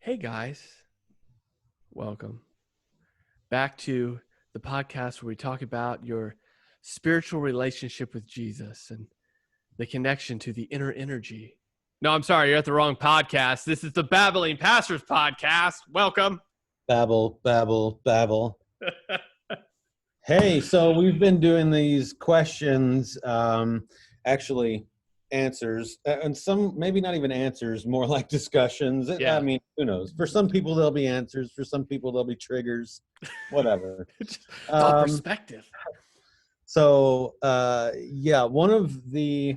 Hey guys, welcome back to the podcast where we talk about your spiritual relationship with Jesus and the connection to the inner energy. No, I'm sorry, you're at the wrong podcast. This is the Babbling Pastors podcast. Welcome. Babble, babble, babble. Hey, so we've been doing these questions, actually answers, and some maybe not even answers, more like discussions. Yeah. I mean, who knows? For some people, there'll be answers. For some people, there'll be triggers, whatever. It's all perspective. Yeah, one of the,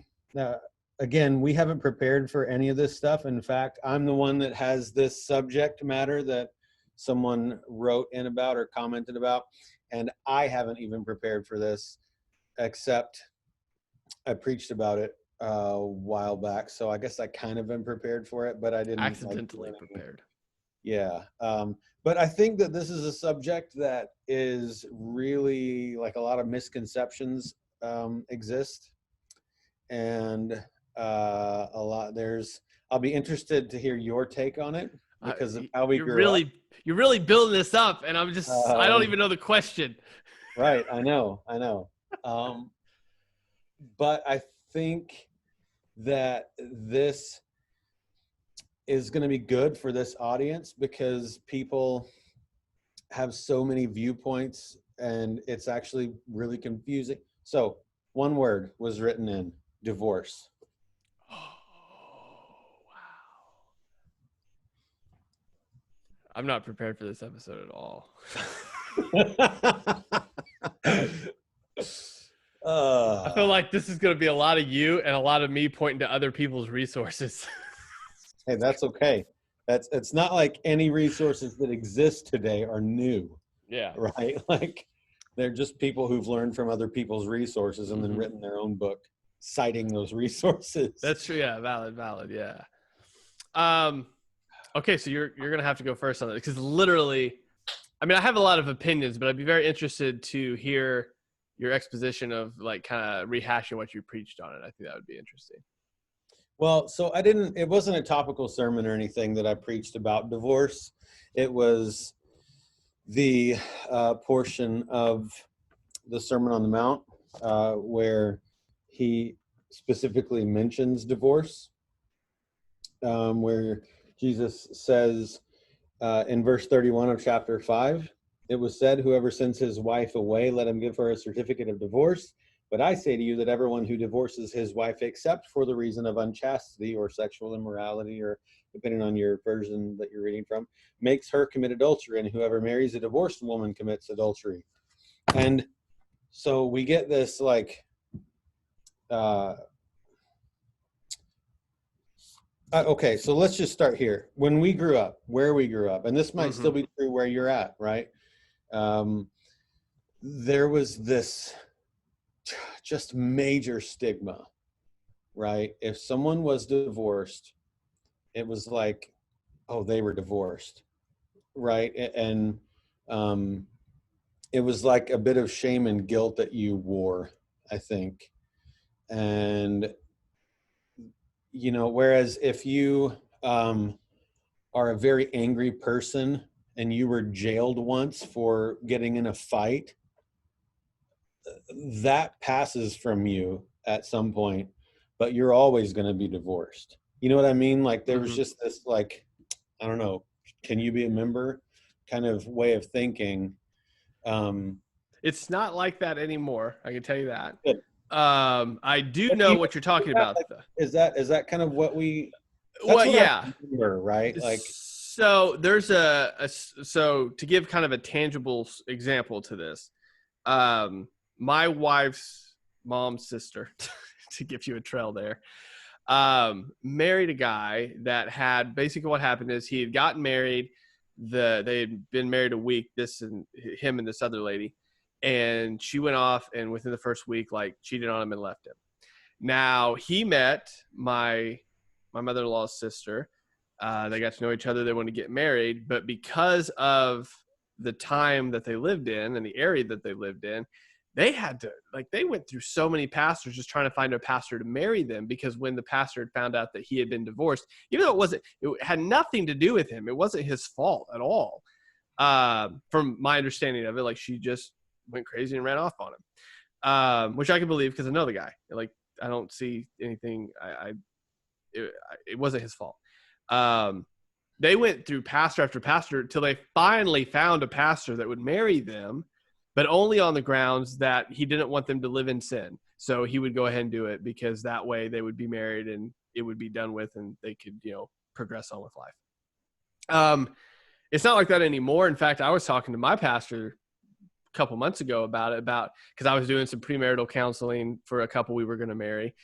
again, we haven't prepared for any of this stuff. In fact, I'm the one that has this subject matter that someone wrote in about or commented about, and I haven't even prepared for this, except I preached about it a while back, so I guess I kind of been prepared for it, but I didn't Accidentally prepared. Yeah, but I think that this is a subject that is really, like, a lot of misconceptions exist, and I'll be interested to hear your take on it because of how we grew up. You're really building this up, and I'm just, I don't even know the question. Right, I know. But I think that this is going to be good for this audience because people have so many viewpoints and it's actually really confusing. So one word was written in: divorce. Oh, wow. I'm not prepared for this episode at all. I feel like this is going to be a lot of you and a lot of me pointing to other people's resources. Hey, that's okay. It's not like any resources that exist today are new. Yeah. Right? Like, they're just people who've learned from other people's resources and then written their own book citing those resources. That's true. Yeah. Valid. Yeah. Okay. So you're going to have to go first on that because literally, I mean, I have a lot of opinions, but I'd be very interested to hear your exposition of, like, kind of rehashing what you preached on it. I think that would be interesting. Well, so it wasn't a topical sermon or anything that I preached about divorce. It was the portion of the Sermon on the Mount where he specifically mentions divorce, where Jesus says in verse 31 of chapter 5, it was said, "Whoever sends his wife away, let him give her a certificate of divorce. But I say to you that everyone who divorces his wife except for the reason of unchastity or sexual immorality," or depending on your version that you're reading from, "makes her commit adultery, and whoever marries a divorced woman commits adultery." And so we get this, like, okay, so let's just start here. When we grew up, where we grew up, and this might still be true where you're at, right? There was this just major stigma, right? If someone was divorced, it was like, oh, they were divorced, right? And it was like a bit of shame and guilt that you wore, I think. And, whereas if you are a very angry person and you were jailed once for getting in a fight, that passes from you at some point, but you're always going to be divorced. You know what I mean? Like, there was just this, like, I don't know, can you be a member kind of way of thinking. It's not like that anymore. I can tell you that. Good. I do know what you're talking about. Like, is that kind of what we, yeah. I remember, right? Like, so there's so to give kind of a tangible example to this, my wife's mom's sister, to give you a trail there, married a guy that had, basically what happened is he had gotten married. They had been married a week, him and this other lady, and she went off and within the first week, like, cheated on him and left him. Now he met my mother-in-law's sister. They got to know each other. They wanted to get married, but because of the time that they lived in and the area that they lived in, they had to, like, they went through so many pastors just trying to find a pastor to marry them, because when the pastor had found out that he had been divorced, even though it had nothing to do with him, it wasn't his fault at all. From my understanding of it, like, she just went crazy and ran off on him, which I can believe because I know the guy. Like, I don't see anything. It wasn't his fault. They went through pastor after pastor until they finally found a pastor that would marry them, but only on the grounds that he didn't want them to live in sin. So he would go ahead and do it because that way they would be married and it would be done with and they could, progress on with life. It's not like that anymore. In fact, I was talking to my pastor a couple months ago about because I was doing some premarital counseling for a couple we were going to marry.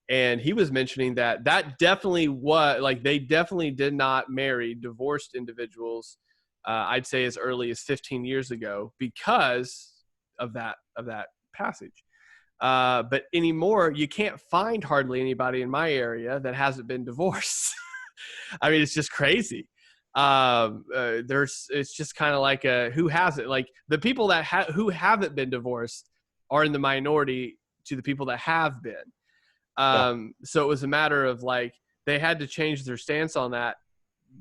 And he was mentioning that definitely they definitely did not marry divorced individuals. I'd say as early as 15 years ago because of that passage. But anymore, you can't find hardly anybody in my area that hasn't been divorced. I mean, it's just crazy. It's just kind of like who has it? Like the people that who haven't been divorced are in the minority to the people that have been. So it was a matter of like they had to change their stance on that,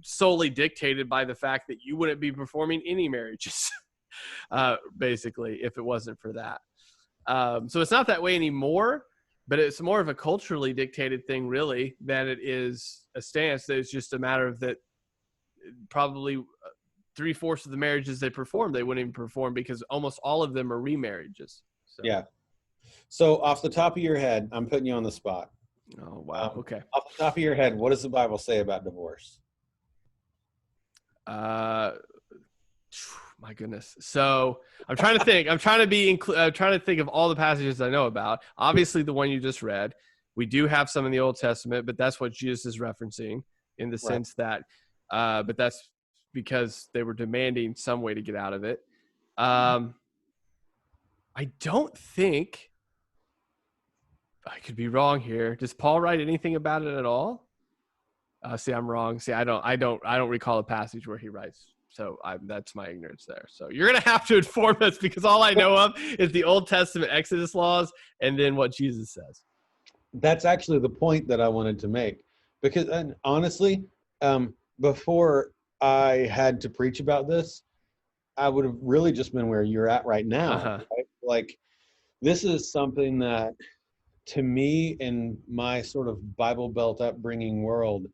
solely dictated by the fact that you wouldn't be performing any marriages, basically, if it wasn't for that. So it's not that way anymore, but it's more of a culturally dictated thing, really, than it is a stance. That it's just a matter of that probably 3/4 of the marriages they perform, they wouldn't even perform because almost all of them are remarriages. So. Yeah. So off the top of your head, I'm putting you on the spot. Oh, wow. Okay. Off the top of your head, what does the Bible say about divorce? My goodness. So I'm trying to think. I'm trying to think of all the passages I know about. Obviously, the one you just read. We do have some in the Old Testament, but that's what Jesus is referencing in the sense that, but that's because they were demanding some way to get out of it. I don't think, I could be wrong here. Does Paul write anything about it at all? See, I'm wrong. See, I don't recall a passage where he writes. So that's my ignorance there. So you're going to have to inform us because all I know of is the Old Testament Exodus laws and then what Jesus says. That's actually the point that I wanted to make. Because honestly, before I had to preach about this, I would have really just been where you're at right now. Right? Like, this is something that, to me, in my sort of Bible Belt upbringing world,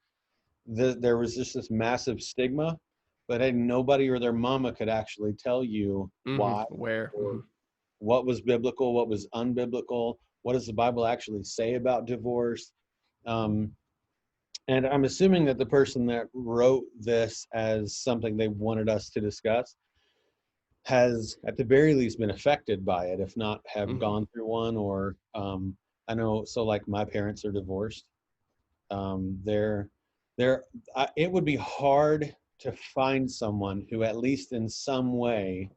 there was just this massive stigma, but nobody or their mama could actually tell you why, where, what was biblical, what was unbiblical, what does the Bible actually say about divorce. And I'm assuming that the person that wrote this as something they wanted us to discuss has at the very least been affected by it, if not have gone through one, or I know, so like my parents are divorced. It would be hard to find someone who at least in some way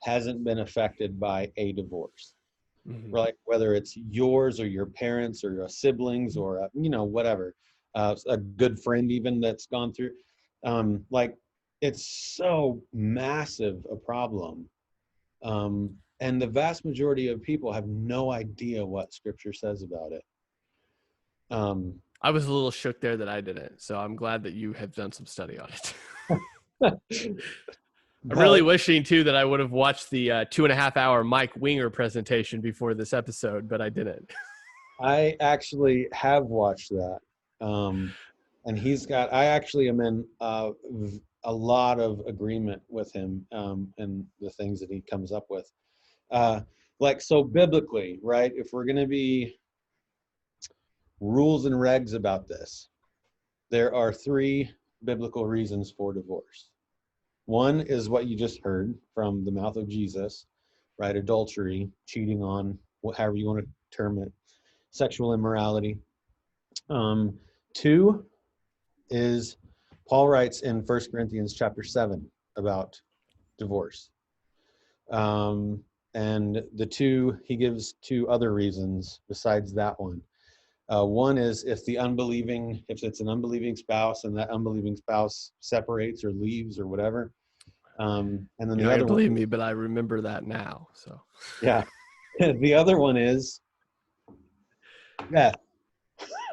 hasn't been affected by a divorce. Right? Whether it's yours or your parents or your siblings or whatever, a good friend even that's gone through. Like, it's so massive a problem, and the vast majority of people have no idea what Scripture says about it. I was a little shook there that I didn't, so I'm glad that you have done some study on it. I'm really wishing too that I would have watched the 2.5 hour Mike Winger presentation before this episode, but I didn't. I actually have watched that, and I actually am in a lot of agreement with him and the things that he comes up with. So biblically, right? If we're going to be rules and regs about this, there are 3 biblical reasons for divorce. One is what you just heard from the mouth of Jesus, right? Adultery, cheating on, however you want to term it, sexual immorality. 2 is Paul writes in 1 Corinthians chapter 7 about divorce. And the 2, he gives 2 other reasons besides that one. One is if it's an unbelieving spouse and that unbelieving spouse separates or leaves or whatever. And then the other believe me, but I remember that now. So yeah. The other one is death,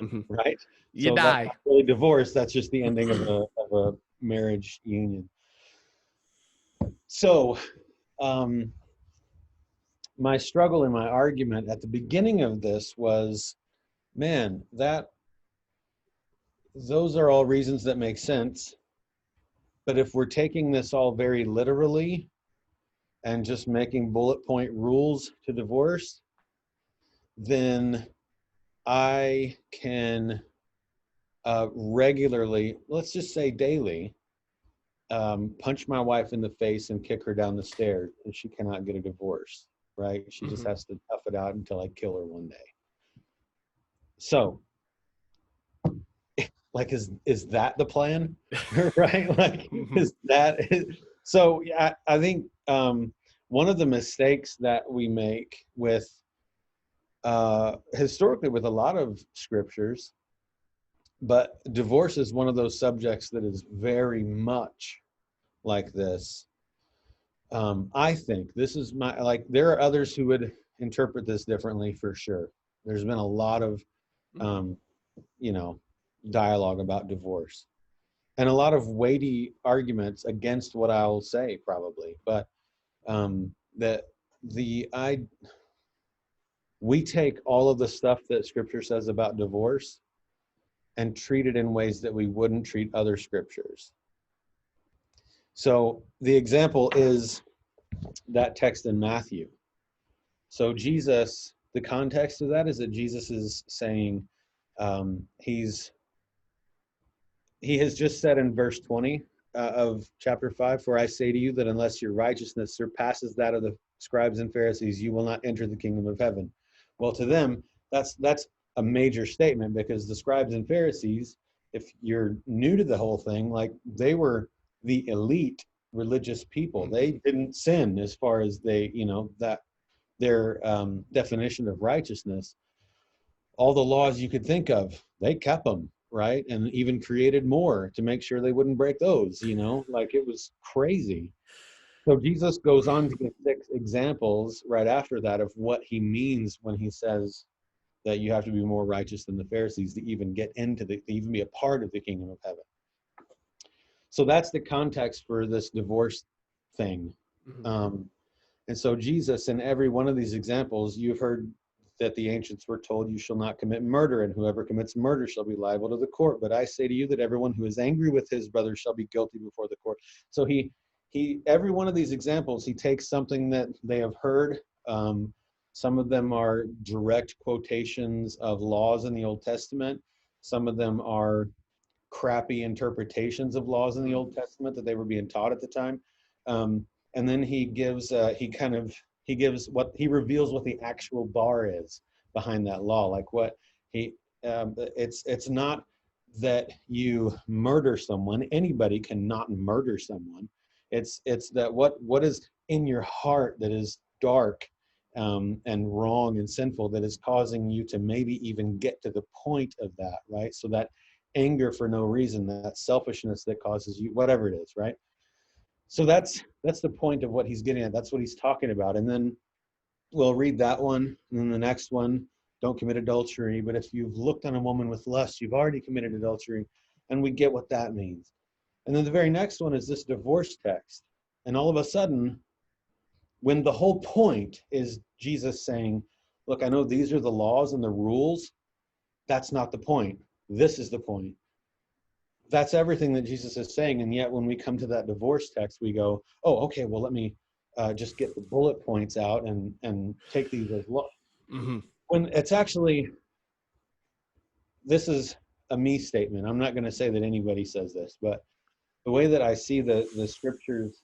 Mhm. right? You So that's die. not really divorce. That's just the ending of a marriage union. So my struggle and my argument at the beginning of this was, man, that those are all reasons that make sense. But if we're taking this all very literally and just making bullet point rules to divorce, then I can regularly, let's just say daily, punch my wife in the face and kick her down the stairs, and she cannot get a divorce, right? She just Mhm. has to tough it out until I kill her one day. So, like, is that the plan, right? Like, Mhm. is that so? Yeah, I think one of the mistakes that we make with historically with a lot of scriptures, but divorce is one of those subjects that is very much like this. I think this is my, like, there are others who would interpret this differently for sure. There's been a lot of Mhm. um, you know, dialogue about divorce and a lot of weighty arguments against what I'll say probably. But that the I we take all of the stuff that scripture says about divorce and treat it in ways that we wouldn't treat other scriptures. So the example is that text in Matthew. So Jesus, the context of that is that Jesus is saying, he's he has just said in verse 20 of chapter 5, for I say to you that unless your righteousness surpasses that of the scribes and Pharisees, you will not enter the kingdom of heaven. Well, to them, that's a major statement, because the scribes and Pharisees, if you're new to the whole thing, like, they were the elite religious people. Mhm. They didn't sin as far as they, that their definition of righteousness. All the laws you could think of, they kept them, right? And even created more to make sure they wouldn't break those, like, it was crazy. So Jesus goes on to give 6 examples right after that of what he means when he says that you have to be more righteous than the Pharisees to even get into to even be a part of the kingdom of heaven. So that's the context for this divorce thing. Mhm. Um, And so Jesus, in every one of these examples, you've heard that the ancients were told, you shall not commit murder, and whoever commits murder shall be liable to the court. But I say to you that everyone who is angry with his brother shall be guilty before the court. So every one of these examples, he takes something that they have heard. Some of them are direct quotations of laws in the Old Testament. Some of them are crappy interpretations of laws in the Mhm. Old Testament that they were being taught at the time. And then he gives, he reveals what the actual bar is behind that law. Like, what he, it's not that you murder someone. Anybody cannot murder someone. It's that what is in your heart that is dark, and wrong and sinful, that is causing you to maybe even get to the point of that, right? So that anger for no reason, that selfishness that causes you, whatever it is, right? So that's the point of what he's getting at. That's what he's talking about. And then we'll read that one, and then the next one, don't commit adultery. But if you've looked on a woman with lust, you've already committed adultery. And we get what that means. And then the very next one is this divorce text. And all of a sudden, when the whole point is Jesus saying, look, I know these are the laws and the rules, that's not the point. This is the point. That's everything that Jesus is saying. And yet when we come to that divorce text, we go, oh, okay, well, let me just get the bullet points out and take these as law. Mhm. When it's actually, this is a me statement. I'm not going to say that anybody says this, but the way that I see the scriptures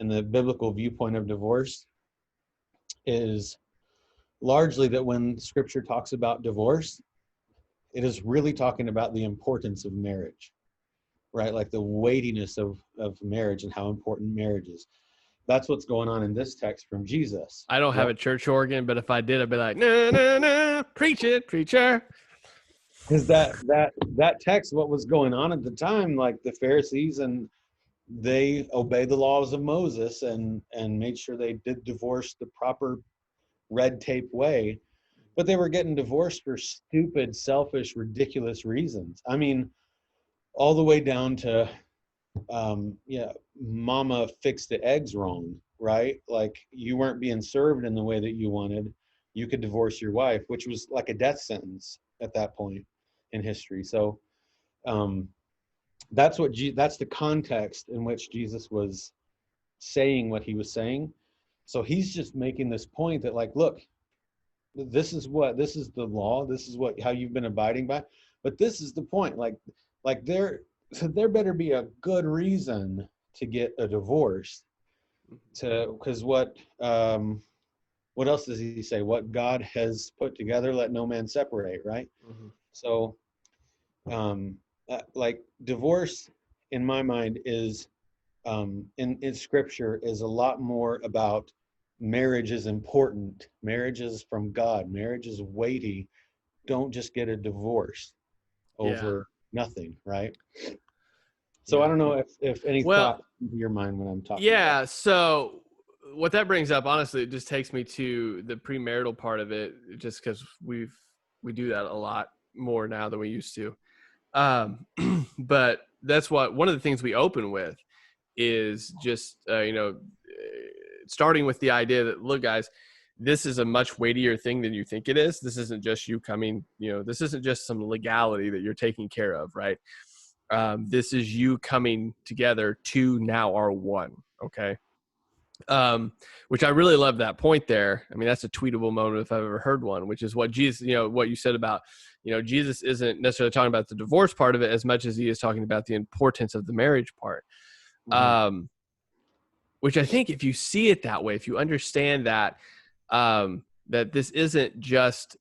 and the biblical viewpoint of divorce is largely that when scripture talks about divorce, it is really talking about the importance of marriage, right? Like the weightiness of marriage and how important marriage is. That's what's going on in this text from Jesus, I don't have right? a church organ, but if I did, I'd be like, no, no, no, preach it, preacher. Is that text, what was going on at the time, like the Pharisees, and they obeyed the laws of Moses and made sure they did divorce the proper red tape way, but they were getting divorced for stupid, selfish, ridiculous reasons. I mean, all the way down to, yeah, mama fixed the eggs wrong, right? Like you weren't being served in the way that you wanted. You could divorce your wife, which was like a death sentence at that point in history. So um, that's the context in which Jesus was saying what he was saying. So he's just making this point that, like, look, this is the law, this is what how you've been abiding by, but this is the point, like there better be a good reason to get a divorce, to because what else does he say? What God has put together, let no man separate, right? Mm-hmm. So like divorce in my mind is in scripture is a lot more about marriage is important, marriage is from God, marriage is weighty. Don't just get a divorce Yeah. over nothing, right? So I Yeah. don't know if any Well, thought into your mind when I'm talking about yeah. So what that brings up, honestly, it just takes me to the premarital part of it, just because we do that a lot more now than we used to. But that's what one of the things we open with is just starting with the idea that, look, guys, this is a much weightier thing than you think it is. This isn't just you coming, this isn't just some legality that you're taking care of, right? This is you coming together to now are one. Okay. Which I really love that point there. I mean, that's a tweetable moment if I've ever heard one, which is what Jesus, what you said about, Jesus isn't necessarily talking about the divorce part of it as much as he is talking about the importance of the marriage part. Mhm. Which I think if you see it that way, if you understand that, that this isn't just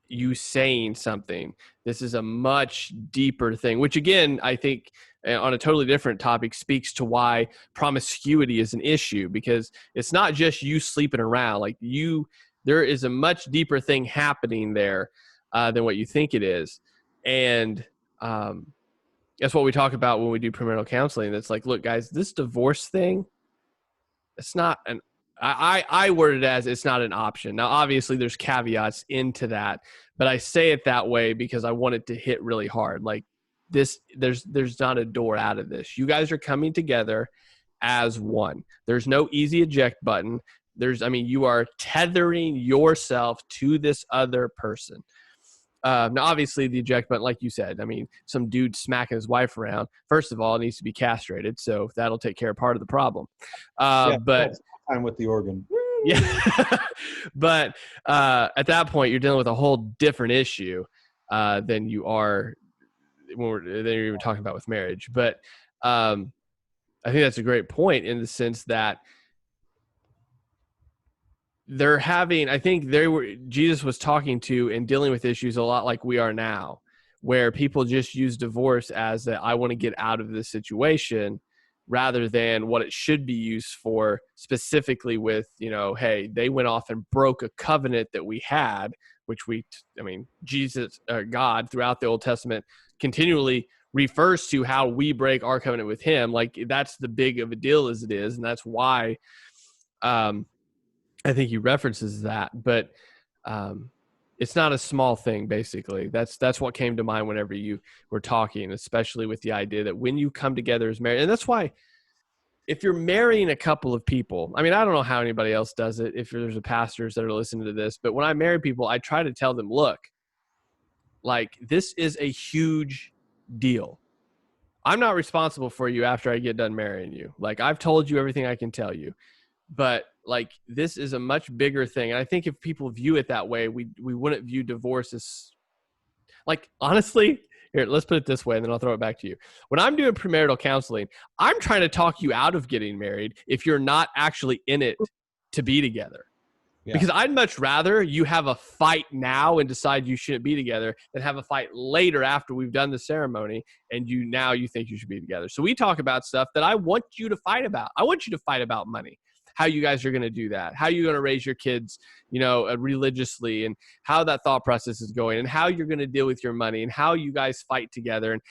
you saying something, this is a much deeper thing, which again, I think on a totally different topic speaks to why promiscuity is an issue, because it's not just you sleeping around. Like there is a much deeper thing happening there than what you think it is. And that's what we talk about when we do premarital counseling. That's like, look, guys, this divorce thing, it's not an I word it as it's not an option. Now, obviously, there's caveats into that, but I say it that way because I want it to hit really hard. Like this, there's not a door out of this. You guys are coming together as one. There's no easy eject button. You are tethering yourself to this other person. Now, obviously, the eject button, like you said, some dude smacking his wife around, first of all, it needs to be castrated. So that'll take care of part of the problem. Yeah, But that's time with the organ. yeah, but at that point, you're dealing with a whole different issue than you are than you're even talking about with marriage. But I think that's a great point in the sense that Jesus was talking to and dealing with issues a lot like we are now, where people just use divorce as I want to get out of this situation, rather than what it should be used for, specifically with, hey, they went off and broke a covenant that we had, which Jesus, God throughout the Old Testament continually refers to how we break our covenant with him. Like that's the big of a deal as it is. And that's why, I think he references that, but it's not a small thing. Basically, that's what came to mind whenever you were talking, especially with the idea that when you come together as married, and that's why if you're marrying a couple of people, I don't know how anybody else does it. If there's a pastors that are listening to this, but when I marry people, I try to tell them, look, like this is a huge deal. I'm not responsible for you after I get done marrying you. Like I've told you everything I can tell you. But like this is a much bigger thing, and I think if people view it that way, we wouldn't view divorce as, like, honestly, here, let's put it this way, and then I'll throw it back to you. When I'm doing premarital counseling, I'm trying to talk you out of getting married if you're not actually in it to be together. Yeah. Because I'd much rather you have a fight now and decide you shouldn't be together than have a fight later after we've done the ceremony and you think you should be together. So we talk about stuff that I want you to fight about. I want you to fight about money, how you guys are going to do that, how you're going to raise your kids, religiously, and how that thought process is going, and how you're going to deal with your money, and how you guys fight together, and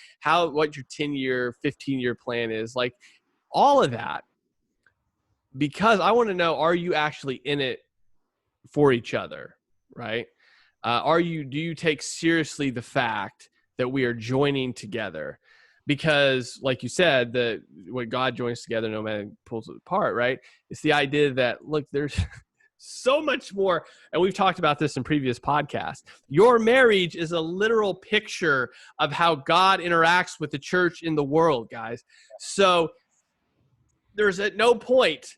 what your 10-year, 15-year plan is, like all of that. Because I want to know, are you actually in it for each other, right? Do you take seriously the fact that we are joining together? Because like you said, what God joins together, no man pulls it apart, right? It's the idea that, look, there's so much more. And we've talked about this in previous podcasts. Your marriage is a literal picture of how God interacts with the church in the world, guys. So there's at no point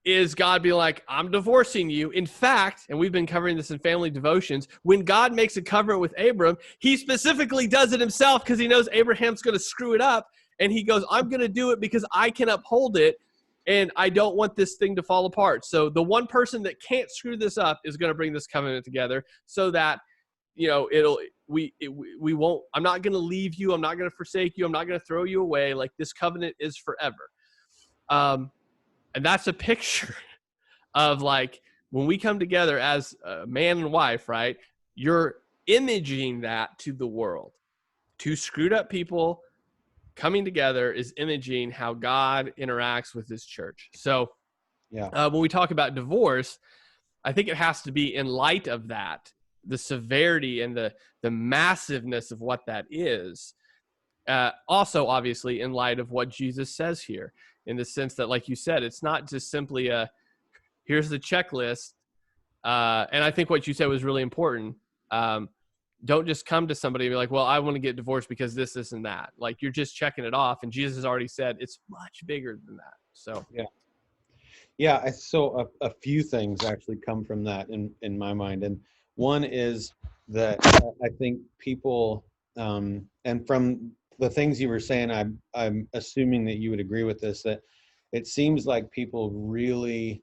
is God being like, I'm divorcing you. In fact, and we've been covering this in family devotions, when God makes a covenant with Abram, he specifically does it himself because he knows Abraham's going to screw it up. And he goes, I'm going to do it because I can uphold it. And I don't want this thing to fall apart. So the one person that can't screw this up is going to bring this covenant together so that, we won't, I'm not going to leave you. I'm not going to forsake you. I'm not going to throw you away. Like, this covenant is forever. And that's a picture of, like, when we come together as a man and wife, right? You're imaging that to the world. Two screwed up people coming together is imaging how God interacts with his church. So when we talk about divorce, I think it has to be in light of that, the severity and the massiveness of what that is. Also, obviously, in light of what Jesus says here, in the sense that, like you said, it's not just simply here's the checklist. And I think what you said was really important. Don't just come to somebody and be like, well, I want to get divorced because this, and that. Like, you're just checking it off. And Jesus has already said it's much bigger than that. So, yeah. So a few things actually come from that in my mind. And one is that I think people, and from the things you were saying, I'm assuming that you would agree with this, that it seems like people really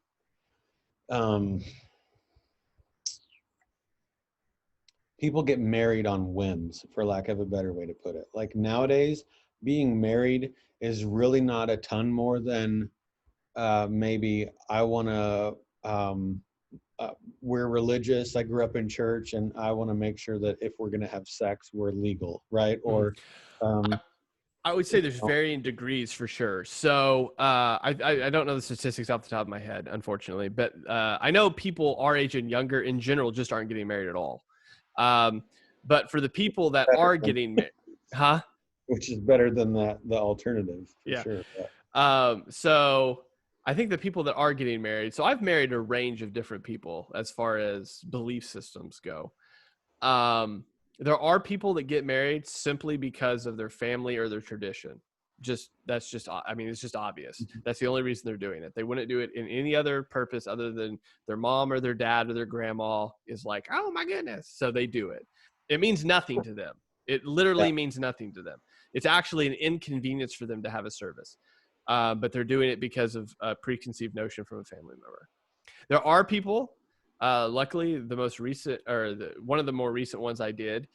people get married on whims, for lack of a better way to put it. Like, nowadays, being married is really not a ton more than maybe I want to, we're religious, I grew up in church, and I want to make sure that if we're going to have sex, we're legal, right? Or I would say there's varying degrees for sure. So I don't know the statistics off the top of my head, unfortunately, but I know people our age and younger in general just aren't getting married at all. But for the people that are getting married, which is better than the alternative, for sure. Yeah. So I think the people that are getting married, so I've married a range of different people as far as belief systems go. There are people that get married simply because of their family or their tradition. It's just obvious. That's the only reason they're doing it. They wouldn't do it in any other purpose other than their mom or their dad or their grandma is like, oh my goodness. So they do it. It means nothing to them. It literally means nothing to them. It's actually an inconvenience for them to have a service. But they're doing it because of a preconceived notion from a family member. There are people, luckily, the most recent, or one of the more recent ones I did,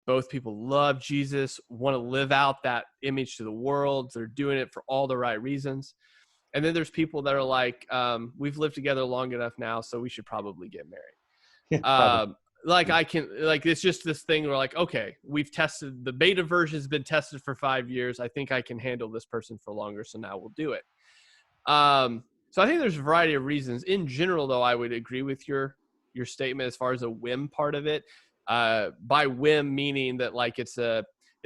both people love Jesus, want to live out that image to the world. They're doing it for all the right reasons. And then there's people that are like, we've lived together long enough now, so we should probably get married. It's just this thing where, like, okay, we've tested, the beta version has been tested for 5 years. I think I can handle this person for longer, so now we'll do it. So I think there's a variety of reasons. In general, though, I would agree with your statement as far as a whim part of it. By whim, meaning that, like, it's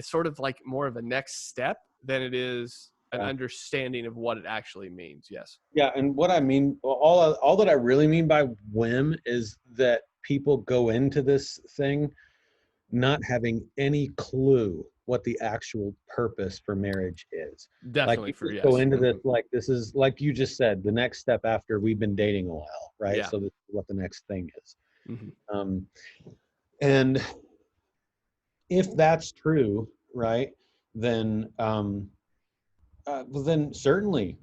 sort of like more of a next step than it is an understanding of what it actually means. Yes. Yeah, and what I mean, all that I really mean by whim is that people go into this thing not having any clue what the actual purpose for marriage is. Definitely, like, go into this like this is, like you just said, the next step after we've been dating a while, right? Yeah. So this is what the next thing is. And if that's true, right, then certainly,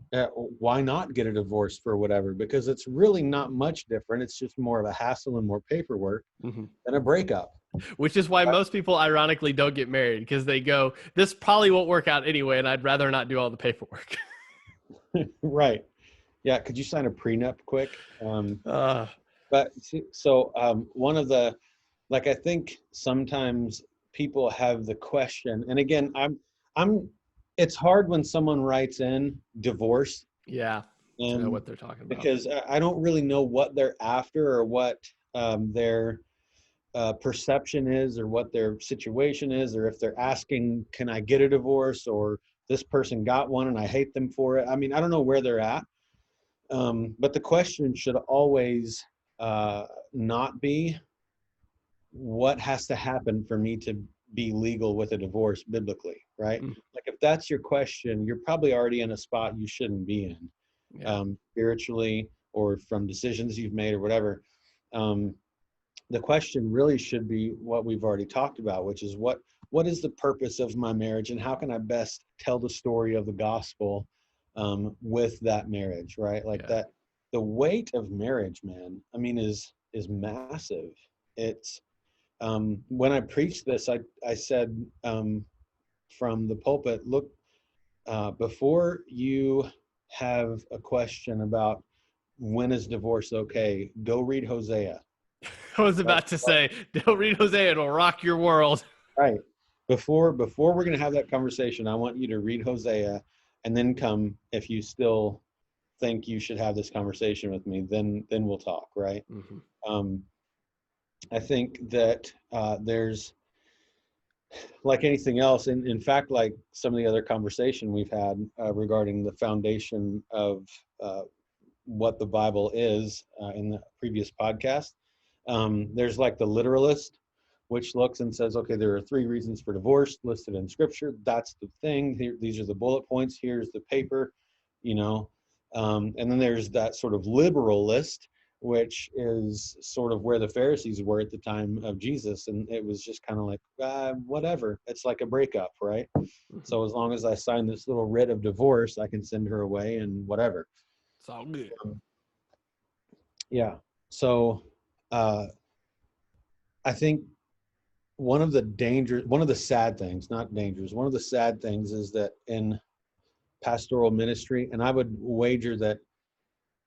why not get a divorce for whatever? Because it's really not much different. It's just more of a hassle and more paperwork than a breakup. Which is why most people, ironically, don't get married, because they go, this probably won't work out anyway, and I'd rather not do all the paperwork. Right. Yeah. Could you sign a prenup quick? But so one of the, like, I think sometimes people have the question, and again, it's hard when someone writes in divorce. Yeah. to know And what they're talking about. because I don't really know what they're after or what their perception is or what their situation is, or if they're asking, can I get a divorce, or this person got one and I hate them for it. I mean, I don't know where they're at. But the question should always not be what has to happen for me to be legal with a divorce biblically, right? Mm, Like if that's your question, you're probably already in a spot you shouldn't be in, yeah. spiritually or from decisions you've made or whatever. The question really should be what we've already talked about, which is what is the purpose of my marriage, and how can I best tell the story of the gospel with that marriage, right? Like Yeah. that, the weight of marriage, man, I mean, is massive. It's when I preached this, I said from the pulpit, look, before you have a question about when is divorce okay, go read Hosea. I was about to say, don't read Hosea, it'll rock your world. Right. Before we're going to have that conversation, I want you to read Hosea, and then come, if you still think you should have this conversation with me, then we'll talk, right? Mm-hmm. Um, I think that there's, like anything else, in fact, like some of the other conversation we've had regarding the foundation of what the Bible is in the previous podcast. There's like the literalist, which looks and says, okay, there are 3 reasons for divorce listed in Scripture. That's the thing. Here, these are the bullet points. Here's the paper, you know. And then there's that sort of liberalist, which is sort of where the Pharisees were at the time of Jesus, and it was just kind of like whatever. It's like a breakup, right? Mm-hmm. So as long as I sign this little writ of divorce, I can send her away and whatever. It's all good. Yeah. So I think one of the sad things, not dangers, one of the sad things is that in pastoral ministry, and I would wager that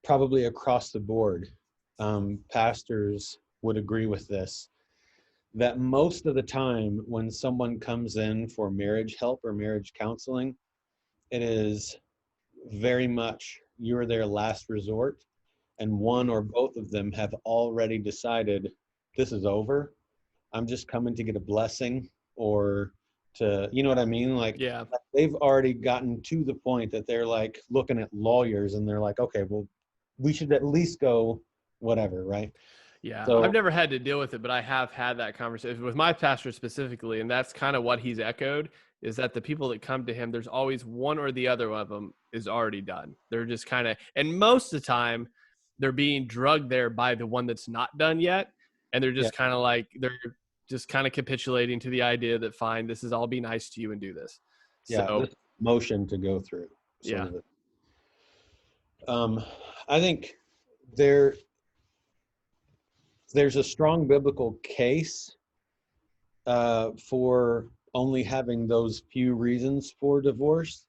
probably across the board, pastors would agree with this, that most of the time when someone comes in for marriage help or marriage counseling, it is very much you're their last resort, and one or both of them have already decided this is over. I'm just coming to get a blessing, or to, you know what I mean? Like Yeah. they've already gotten to the point that they're like looking at lawyers and they're like, okay, well, we should at least go whatever, right? Yeah. I've So never had to deal with it, but I have had that conversation with my pastor specifically. And that's kind of what he's echoed, is that the people that come to him, there's always one or the other of them is already done. They're just kind of, and most of the time they're being drugged there by the one that's not done yet. And they're yeah, just kind of like, they're just kind of capitulating to the idea that fine, this is, I'll be nice to you and do this. yeah, So this motion to go through sort yeah. of I think there there's a strong biblical case for only having those few reasons for divorce,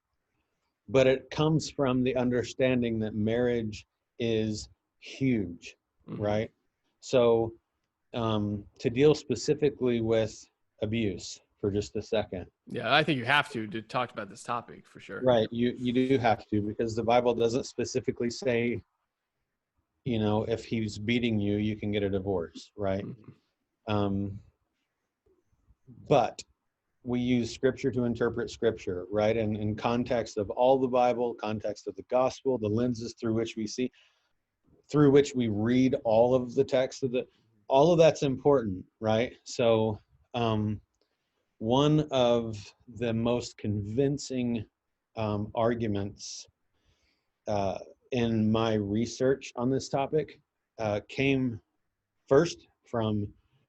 but it comes from the understanding that marriage is huge, Mm-hmm. right? So to deal specifically with abuse for just a second. Yeah. I think you have to talk about this topic for sure. Right, you do have to, because the Bible doesn't specifically say, you know, if he's beating you, you can get a divorce, right? Mm-hmm. But we use Scripture to interpret Scripture, right? And in context of all the Bible, context of the gospel, the lenses through which we see, through which we read all of the text of the, all of that's important, right? So one of the most convincing arguments in my research on this topic came first from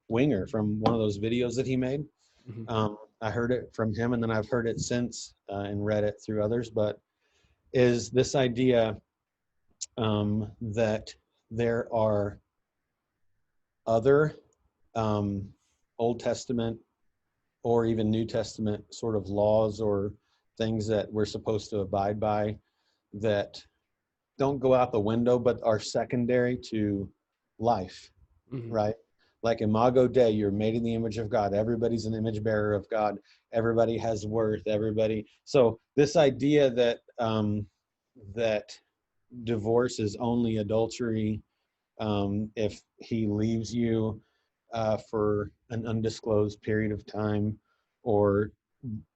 Winger, from one of those videos that he made. Mm-hmm. I heard it from him, and then I've heard it since and read it through others, but is this idea that there are other Old Testament or even New Testament sort of laws or things that we're supposed to abide by that don't go out the window, but are secondary to life, Mm-hmm. right? Like Imago Dei, you're made in the image of God. Everybody's an image bearer of God. Everybody has worth. Everybody. So this idea that that divorce is only adultery if he leaves you for an undisclosed period of time, or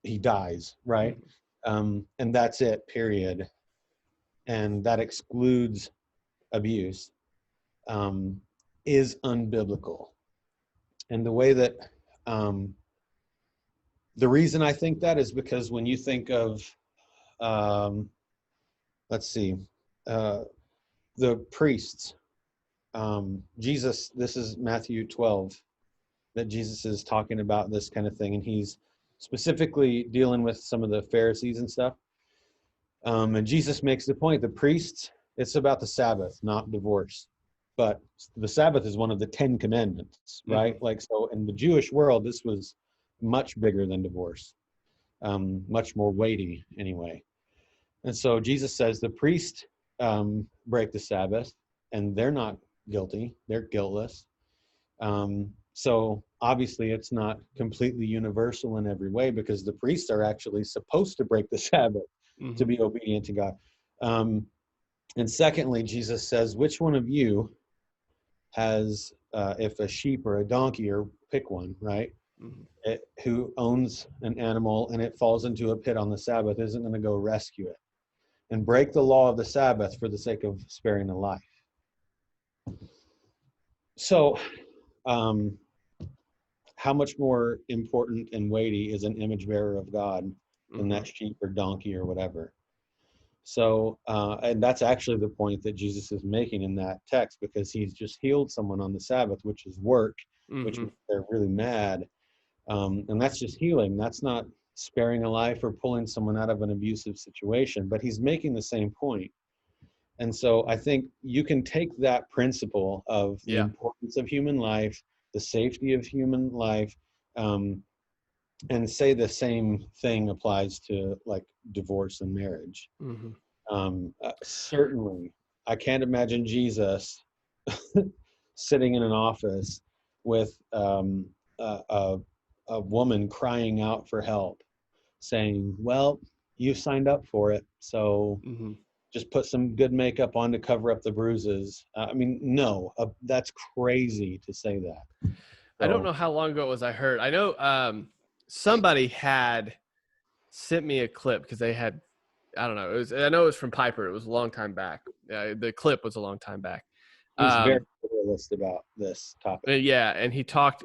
he dies, right? Mhm. And that's it, period. And that excludes abuse, is unbiblical. And the way that, um, the reason I think that is because when you think of, um, let's see, uh, the priests, Jesus, this is Matthew 12, that Jesus is talking about this kind of thing, and he's specifically dealing with some of the Pharisees and stuff. And Jesus makes the point: the priests, it's about the Sabbath, not divorce. But the Sabbath is one of the 10 commandments, right? Mhm. Like, so in the Jewish world, this was much bigger than divorce, much more weighty anyway. And so Jesus says the priest break the Sabbath, and they're not guilty; they're guiltless. So obviously, it's not completely universal in every way, because the priests are actually supposed to break the Sabbath to Mhm. be obedient to God. Um, and secondly, Jesus says, "Which one of you has, if a sheep or a donkey, or pick one, right, Mhm. who owns an animal and it falls into a pit on the Sabbath, isn't going to go rescue it and break the law of the Sabbath for the sake of sparing a life?" So, um, how much more important and weighty is an image bearer of God than that Mhm. sheep or donkey or whatever? So, and that's actually the point that Jesus is making in that text, because he's just healed someone on the Sabbath, which is work, which Mhm. means they're really mad. And that's just healing. That's not sparing a life or pulling someone out of an abusive situation, but he's making the same point. And so I think you can take that principle of the Yeah. importance of human life, the safety of human life, um, and say the same thing applies to like divorce and marriage. Mhm. Certainly, I can't imagine Jesus sitting in an office with a, a woman crying out for help, saying, "Well, you signed up for it, so Mhm. just put some good makeup on to cover up the bruises." I mean, no, that's crazy to say that. I don't So, know how long ago it was I heard. I know somebody had sent me a clip because they had, I don't know. It was, I know it was from Piper. It was a long time back. The clip was a long time back. he's very Um, realist about this topic. yeah, and he talked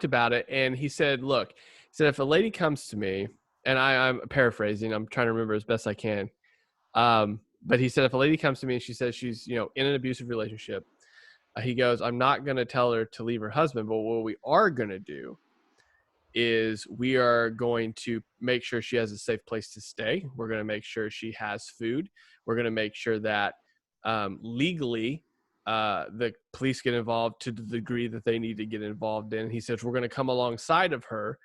about it, and he said, "Look," he said, "if a lady comes to me, and I'm paraphrasing, I'm trying to remember as best I can, but he said, if a lady comes to me and she says she's, in an abusive relationship, he goes, I'm not going to tell her to leave her husband, but what we are going to do is we are going to make sure she has a safe place to stay. We're going to make sure she has food. We're going to make sure that legally the police get involved to the degree that they need to get involved in." He says, we're going to come alongside of her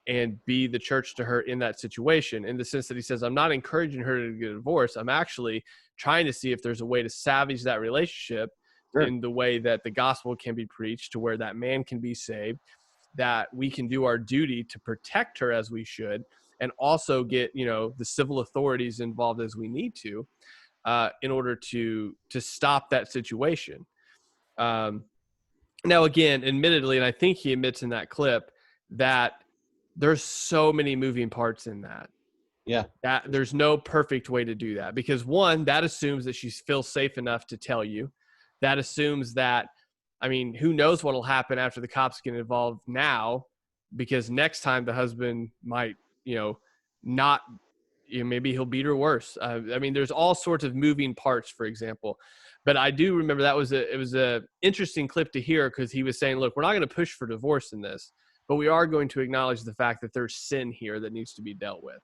and be the church to her in that situation, in the sense that he says, I'm not encouraging her to get a divorce. I'm actually trying to see if there's a way to salvage that relationship Sure. in the way that the gospel can be preached, to where that man can be saved, that we can do our duty to protect her as we should, and also get, the civil authorities involved as we need to, in order to stop that situation. Um, Now, again, admittedly, and I think he admits in that clip that there's so many moving parts in that, Yeah. that there's no perfect way to do that, because one, that assumes that she feels safe enough to tell you. That assumes that, I mean, who knows what'll happen after the cops get involved now, because next time the husband might, not, maybe he'll beat her worse. I mean, there's all sorts of moving parts, for example. But I do remember that it was a interesting clip to hear, because he was saying, look, we're not going to push for divorce in this, but we are going to acknowledge the fact that there's sin here that needs to be dealt with.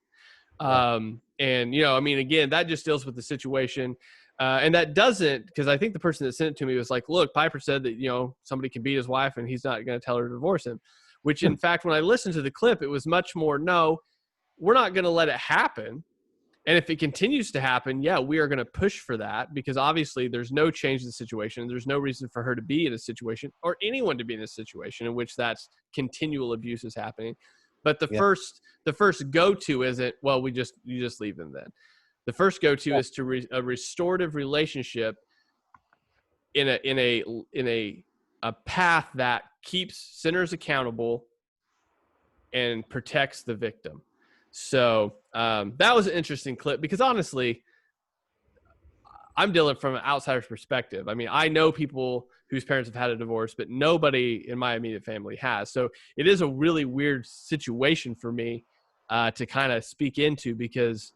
Yeah. And, I mean, again, that just deals with the situation. And that doesn't, because I think the person that sent it to me was like, look, Piper said that, somebody can beat his wife and he's not going to tell her to divorce him, which in fact, when I listened to the clip, it was much more, no, we're not going to let it happen. And if it continues to happen, yeah, we are going to push for that, because obviously there's no change in the situation. There's no reason for her to be in a situation, or anyone to be in a situation in which that's continual abuse is happening. But the Yeah. first go-to isn't, well, you just leave them then. The first go-to is to a restorative relationship in a path that keeps sinners accountable and protects the victim. So that was an interesting clip because honestly, I'm dealing from an outsider's perspective. I mean, I know people whose parents have had a divorce, but nobody in my immediate family has. So it is a really weird situation for me to kind of speak into because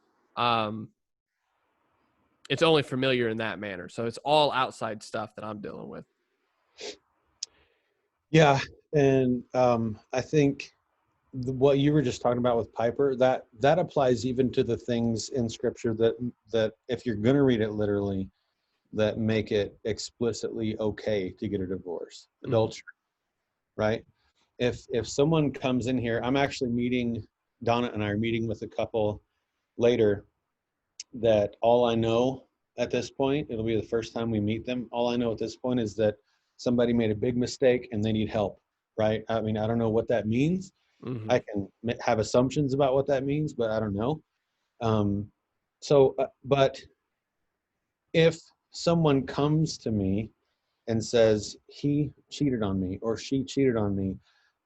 it's only familiar in that manner. So it's all outside stuff that I'm dealing with. Yeah. And I think what you were just talking about with Piper, that applies even to the things in scripture that if you're going to read it literally, that make it explicitly okay to get a divorce. Adultery, right? If someone comes in here, I'm actually meeting, Donna and I are meeting with a couple later that all I know at this point, it'll be the first time we meet them. All I know at this point is that somebody made a big mistake and they need help, right? I mean, I don't know what that means. Mm-hmm. I can have assumptions about what that means, but I don't know. But if someone comes to me and says, he cheated on me or she cheated on me,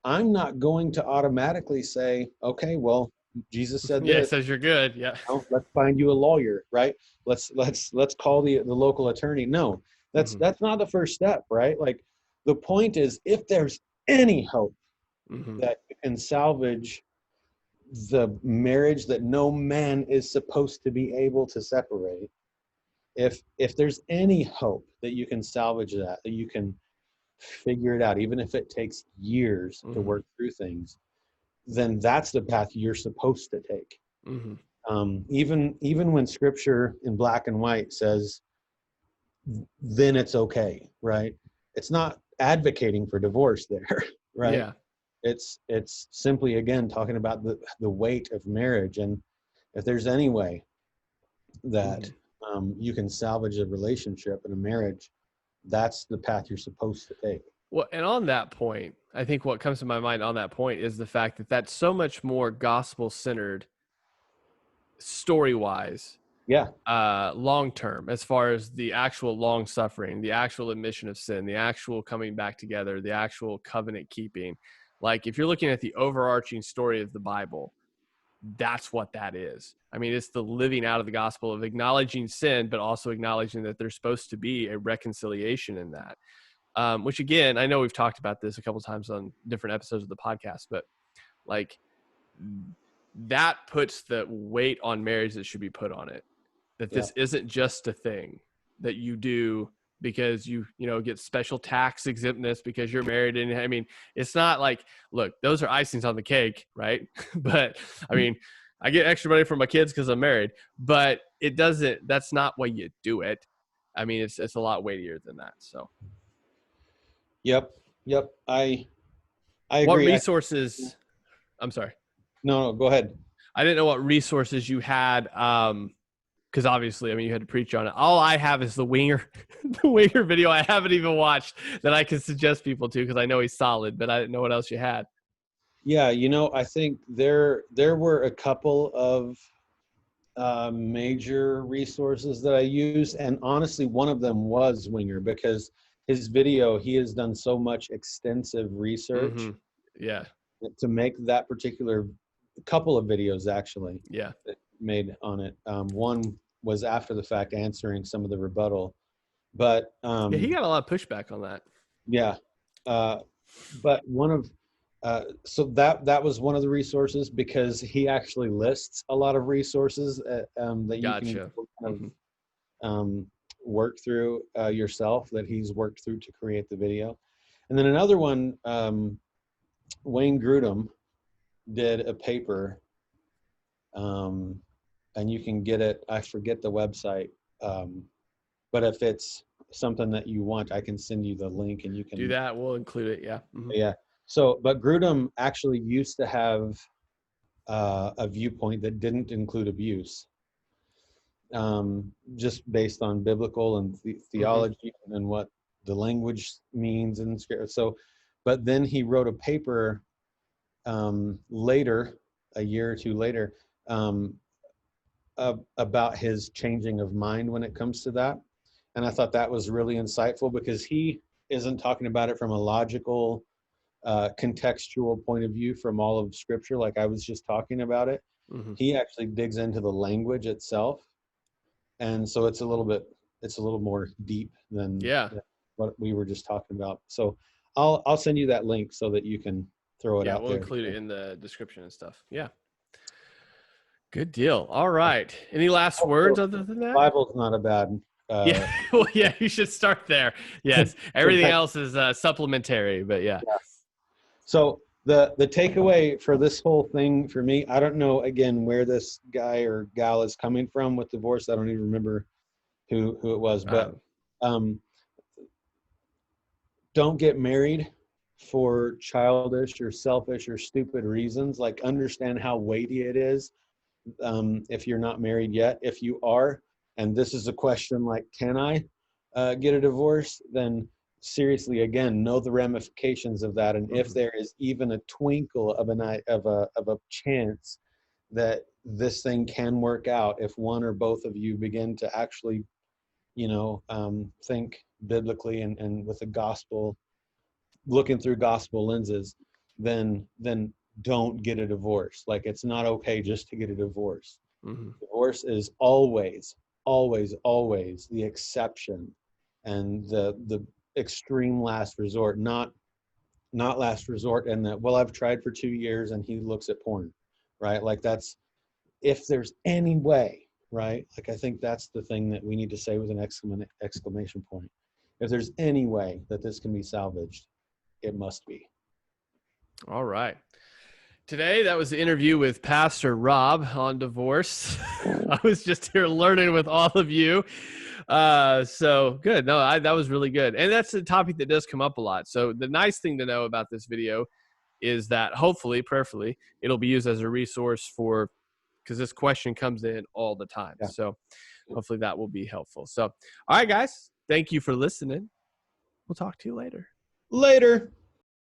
I'm not going to automatically say, okay, well, Jesus said Yeah, it this. says you're good. Yeah. Oh, let's find you a lawyer, right? Let's call the local attorney. No, that's not the first step, right? Like the point is, if there's any hope that you can salvage the marriage that no man is supposed to be able to separate, if there's any hope that you can salvage that you can figure it out, even if it takes years to work through things, then that's the path you're supposed to take. Even when scripture in black and white says, then it's okay, right? It's not advocating for divorce there, right? Yeah. It's simply, again, talking about the weight of marriage. And if there's any way that you can salvage a relationship and a marriage, that's the path you're supposed to take. Well, and on that point, I think what comes to my mind on that point is the fact that that's so much more gospel-centered story-wise, long-term, as far as the actual long-suffering, the actual admission of sin, the actual coming back together, the actual covenant keeping. Like if you're looking at the overarching story of the Bible, that's what that is. I mean, it's the living out of the gospel of acknowledging sin, but also acknowledging that there's supposed to be a reconciliation in that. Which again, I know we've talked about this a couple times on different episodes of the podcast, but like that puts the weight on marriage that should be put on it. That this isn't just a thing that you do because you get special tax exemptness because you're married. And I mean, it's not like, look, those are icings on the cake, right? But I mean, I get extra money for my kids because I'm married, but that's not why you do it. I mean, it's a lot weightier than that. So. Yep. I agree. What resources? I'm sorry. No, go ahead. I didn't know what resources you had. Because obviously, I mean, you had to preach on it. All I have is the Winger, the Winger video. I haven't even watched that I can suggest people to because I know he's solid, but I didn't know what else you had. Yeah, I think there were a couple of major resources that I used, and honestly, one of them was Winger because his video, he has done so much extensive research. Yeah. To make that particular couple of videos actually. Yeah. Made on it. One was after the fact answering some of the rebuttal, but he got a lot of pushback on that. Yeah, but one of so that was one of the resources because he actually lists a lot of resources that you can kind of work through yourself that he's worked through to create the video. And then another one, Wayne Grudem did a paper, and you can get it. I forget the website, but if it's something that you want, I can send you the link and you can do that. We'll include it. Yeah. Yeah. So, but Grudem actually used to have a viewpoint that didn't include abuse, just based on biblical and theology and what the language means and so. But then he wrote a paper later, a year or two later, about his changing of mind when it comes to that. And I thought that was really insightful because he isn't talking about it from a logical, contextual point of view from all of Scripture, like I was just talking about it. Mm-hmm. He actually digs into the language itself, and so it's a little more deep than Yeah. what we were just talking about. So I'll send you that link so that you can throw it Yeah, out we'll there. include it in the description and stuff. Yeah. Good deal. All right. Any last words Also, other than that? Bible's not a bad. Yeah. Well, yeah, you should start there. Yes. Everything else is supplementary, but yeah. So the takeaway for this whole thing for me, I don't know again where this guy or gal is coming from with divorce. I don't even remember who it was, but um, don't get married for childish or selfish or stupid reasons. Like, understand how weighty it is. If you're not married yet, if you are, and this is a question like, can I get a divorce? Then seriously, again, know the ramifications of that, and if there is even a twinkle of a chance that this thing can work out, if one or both of you begin to actually, think biblically and with the gospel, looking through gospel lenses, then don't get a divorce. Like, it's not okay just to get a divorce. Mm-hmm. Divorce is always, always, always the exception and the extreme last resort, not last resort. And that, well, I've tried for 2 years and he looks at porn, right? Like, that's, if there's any way, right? Like, I think that's the thing that we need to say with an exclamation point. If there's any way that this can be salvaged, it must be. All right. Today, that was the interview with Pastor Rob on divorce. I was just here learning with all of you. So good. No, that was really good. And that's a topic that does come up a lot. So the nice thing to know about this video is that hopefully, prayerfully, it'll be used as a resource because this question comes in all the time. Yeah. So hopefully that will be helpful. So, all right, guys, thank you for listening. We'll talk to you later. Later.